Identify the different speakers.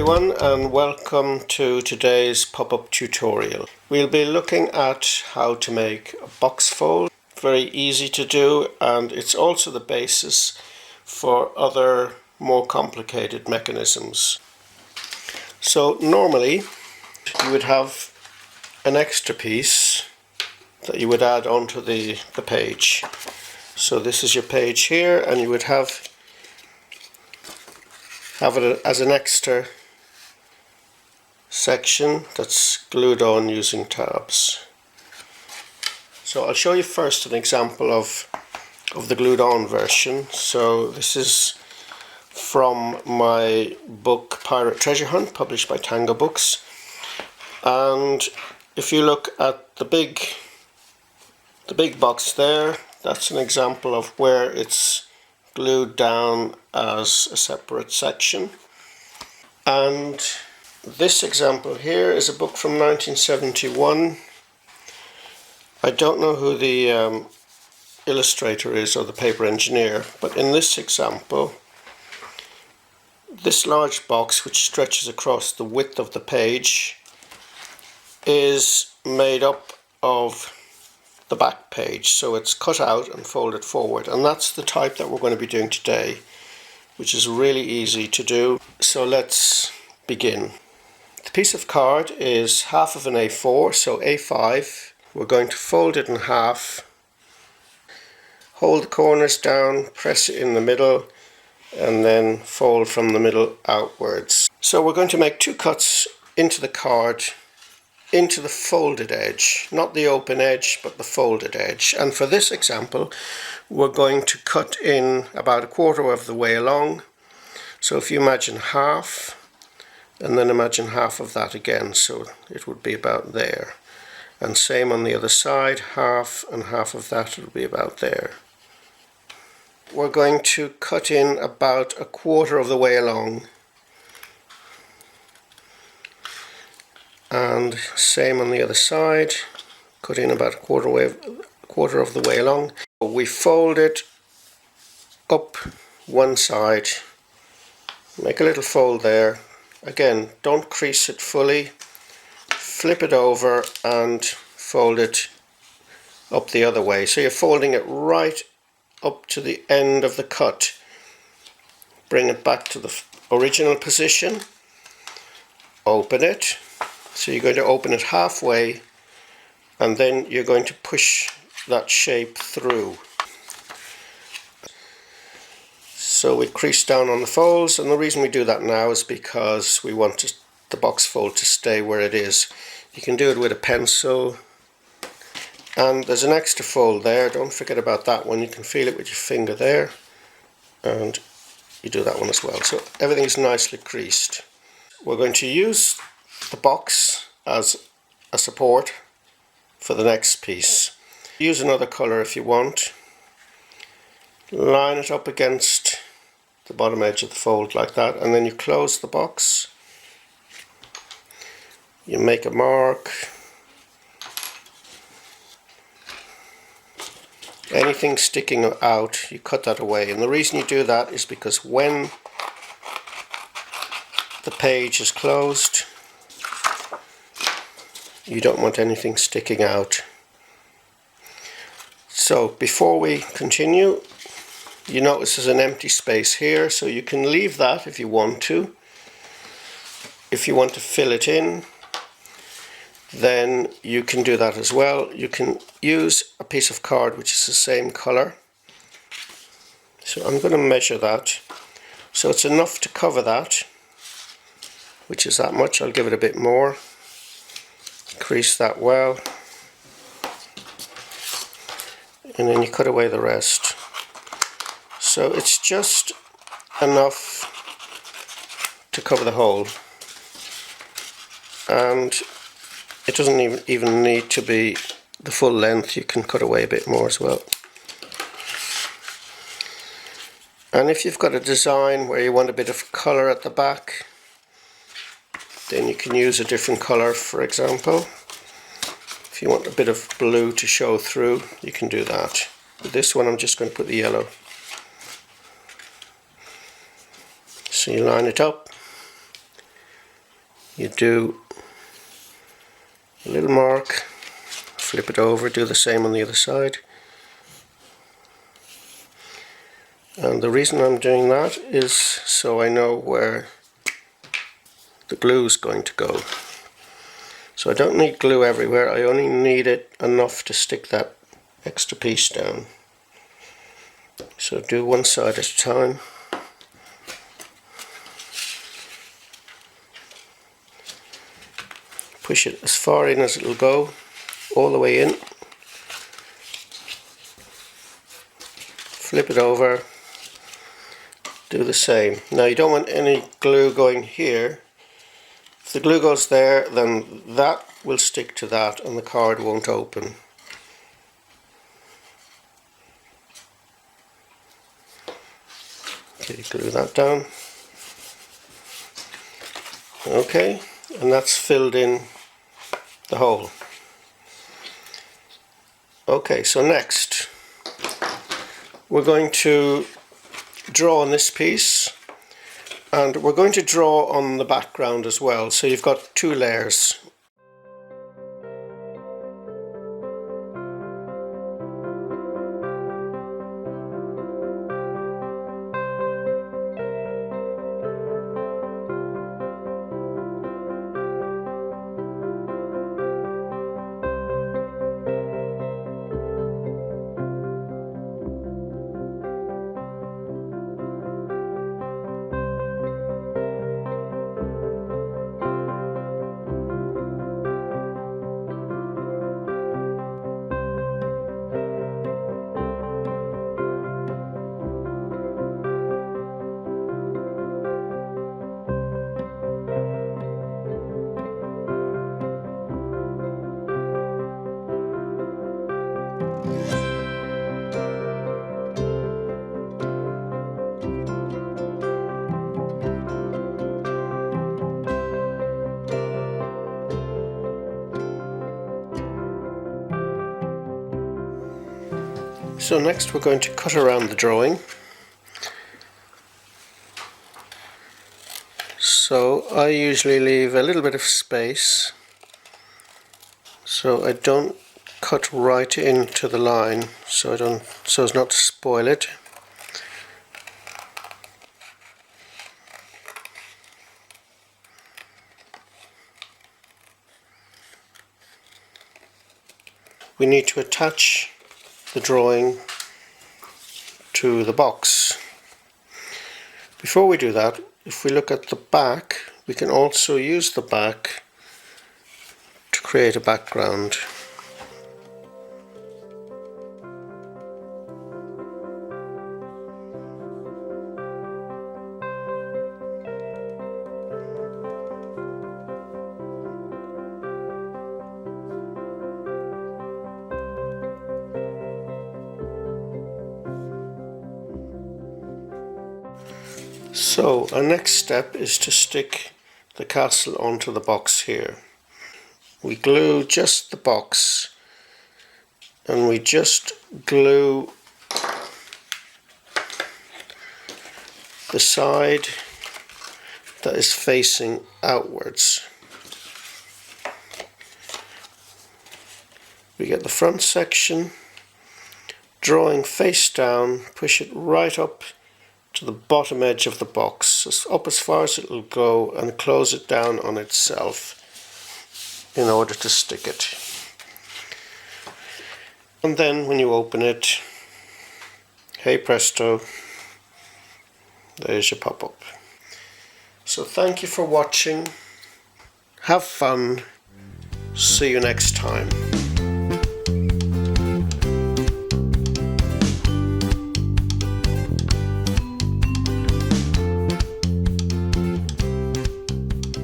Speaker 1: everyone, and welcome to today's pop-up tutorial. We'll be looking at how to make a box fold. Very easy to do, and it's also the basis for other more complicated mechanisms. So normally you would have an extra piece that you would add onto the page. So this is your page here, and you would have it as an extra section that's glued on using tabs. So I'll show you first an example of the glued on version. So this is from my book Pirate Treasure Hunt, published by Tango Books, and if you look at the big box there, that's an example of where it's glued down as a separate section. And this example here is a book from 1971. I don't know who the illustrator is or the paper engineer, but in this example, this large box, which stretches across the width of the page, is made up of the back page, so it's cut out and folded forward, and that's the type that we're going to be doing today, which is really easy to do. So let's begin. The piece of card is half of an A4, so A5. We're going to fold it in half, hold the corners down, press it in the middle, and then fold from the middle outwards. So we're going to make two cuts into the card, into the folded edge, not the open edge but the folded edge. And for this example we're going to cut in about a quarter of the way along. So if you imagine half, and then imagine half of that again, so it would be about there. And same on the other side, half and half of that will be about there. We're going to cut in about a quarter of the way along, and same on the other side, cut in about a quarter of the way along. We fold it up one side, make a little fold there. Again, don't crease it fully, flip it over and fold it up the other way. So you're folding it right up to the end of the cut. Bring it back to the original position, open it. So you're going to open it halfway, and then you're going to push that shape through. So we crease down on the folds, and the reason we do that now is because we want the box fold to stay where it is. You can do it with a pencil, and there's an extra fold there, don't forget about that one. You can feel it with your finger there, and you do that one as well. So everything is nicely creased. We're going to use the box as a support for the next piece. Use another colour if you want. Line it up against the bottom edge of the fold like that, and then you close the box. You make a mark. Anything sticking out, you cut that away, and the reason you do that is because when the page is closed, you don't want anything sticking out. So before we continue, you notice there's an empty space here, so you can leave that if you want to. If you want to fill it in, then you can do that as well. You can use a piece of card which is the same colour. So I'm going to measure that. So it's enough to cover that, which is that much. I'll give it a bit more. Crease that well, and then you cut away the rest. So it's just enough to cover the hole, and it doesn't even need to be the full length. You can cut away a bit more as well. And if you've got a design where you want a bit of colour at the back, then you can use a different colour. For example, if you want a bit of blue to show through, you can do that. With this one I'm just going to put the yellow. So you line it up, you do a little mark, flip it over, do the same on the other side. And the reason I'm doing that is so I know where the glue is going to go. So I don't need glue everywhere, I only need it enough to stick that extra piece down. So do one side at a time. Push it as far in as it'll go, all the way in. Flip it over. Do the same. Now you don't want any glue going here. If the glue goes there, then that will stick to that and the card won't open. Okay, glue that down. Okay, and that's filled in the hole. Okay, so next we're going to draw on this piece, and we're going to draw on the background as well, so you've got two layers. So next we're going to cut around the drawing. So I usually leave a little bit of space so I don't cut right into the line, so as not to spoil it. We need to attach the drawing to the box. Before we do that, if we look at the back, we can also use the back to create a background. So our next step is to stick the castle onto the box here. We glue just the box, and we just glue the side that is facing outwards. We get the front section, drawing face down, push it right up to the bottom edge of the box, up as far as it will go, and close it down on itself in order to stick it. And then when you open it, hey presto, there's your pop-up. So thank you for watching, have fun, see you next time.